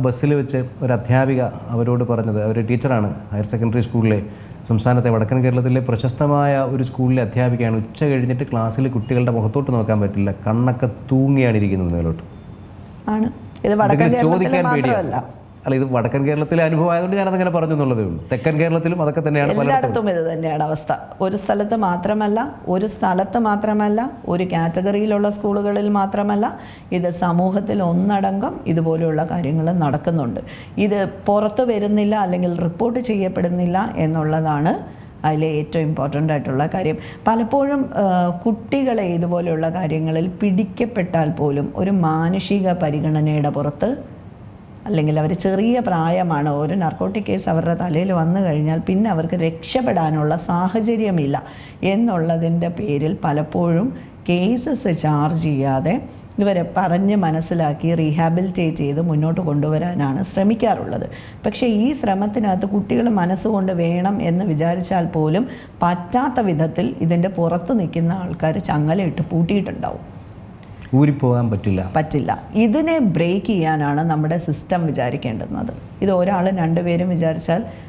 ബസ്സിൽ വെച്ച് ഒരു അധ്യാപിക അവരോട് പറഞ്ഞത്, അവർ ടീച്ചറാണ്, ഹയർ സെക്കൻഡറി സ്കൂളിലെ സംസ്ഥാനത്തെ വടക്കൻ കേരളത്തിലെ പ്രശസ്തമായ ഒരു സ്കൂളിലെ അധ്യാപികയാണ്. ഉച്ച കഴിഞ്ഞിട്ട് ക്ലാസ്സിൽ കുട്ടികളുടെ മുഖത്തോട്ട് നോക്കാൻ പറ്റില്ല, കണ്ണൊക്കെ തൂങ്ങിയാണ് ഇരിക്കുന്നത് മേലോട്ട്. ആണ് ഇത് വടക്കൻ കേരളത്തിലെ മാത്രമല്ല. അല്ല, ഇത് വടക്കൻ കേരളത്തിലെ അനുഭവം ആയതുകൊണ്ട് ഞാനതങ്ങനെ പറഞ്ഞു എന്നുള്ളതേ ഉള്ളൂ. തെക്കൻ കേരളത്തിലും അതൊക്കെ തന്നെയാണ്, എല്ലായിടത്തും ഇത് തന്നെയാണ് അവസ്ഥ. ഒരു സ്ഥലത്ത് മാത്രമല്ല, ഒരു കാറ്റഗറിയിലുള്ള സ്കൂളുകളിൽ മാത്രമല്ല, ഇത് സമൂഹത്തിൽ ഒന്നടങ്കം ഇതുപോലെയുള്ള കാര്യങ്ങൾ നടക്കുന്നുണ്ട്. ഇത് പുറത്തു വരുന്നില്ല അല്ലെങ്കിൽ റിപ്പോർട്ട് ചെയ്യപ്പെടുന്നില്ല എന്നുള്ളതാണ് അതിലെ ഏറ്റവും ഇമ്പോർട്ടൻ്റ് ആയിട്ടുള്ള കാര്യം. പലപ്പോഴും കുട്ടികളെ ഇതുപോലെയുള്ള കാര്യങ്ങളിൽ പിടിക്കപ്പെട്ടാൽ പോലും ഒരു മാനുഷിക പരിഗണനയുടെ പുറത്ത്, അല്ലെങ്കിൽ അവർ ചെറിയ പ്രായമാണ്, ഒരു നർക്കോട്ടിക് കേസ് അവരുടെ തലയിൽ വന്നു കഴിഞ്ഞാൽ പിന്നെ അവർക്ക് രക്ഷപ്പെടാനുള്ള സാഹചര്യമില്ല എന്നുള്ളതിൻ്റെ പേരിൽ പലപ്പോഴും കേസസ് ചാർജ് ചെയ്യാതെ ഇവരെ പറഞ്ഞ് മനസ്സിലാക്കി റീഹാബിലിറ്റേറ്റ് ചെയ്ത് മുന്നോട്ട് കൊണ്ടുവരാനാണ് ശ്രമിക്കാറുള്ളത്. പക്ഷേ ഈ ശ്രമത്തിനകത്ത് കുട്ടികൾ മനസ്സുകൊണ്ട് വേണം എന്ന് വിചാരിച്ചാൽ പോലും പറ്റാത്ത വിധത്തിൽ ഇതിൻ്റെ പുറത്ത് നിൽക്കുന്ന ആൾക്കാർ ചങ്ങലയിട്ട് പൂട്ടിയിട്ടുണ്ടാവും. ഊരിപ്പോകാൻ പറ്റില്ല. ഇതിനെ ബ്രേക്ക് ചെയ്യാനാണ് നമ്മുടെ സിസ്റ്റം വിചാരിക്കേണ്ടുന്നത്. ഇത് ഒരാൾ രണ്ടുപേരും വിചാരിച്ചാൽ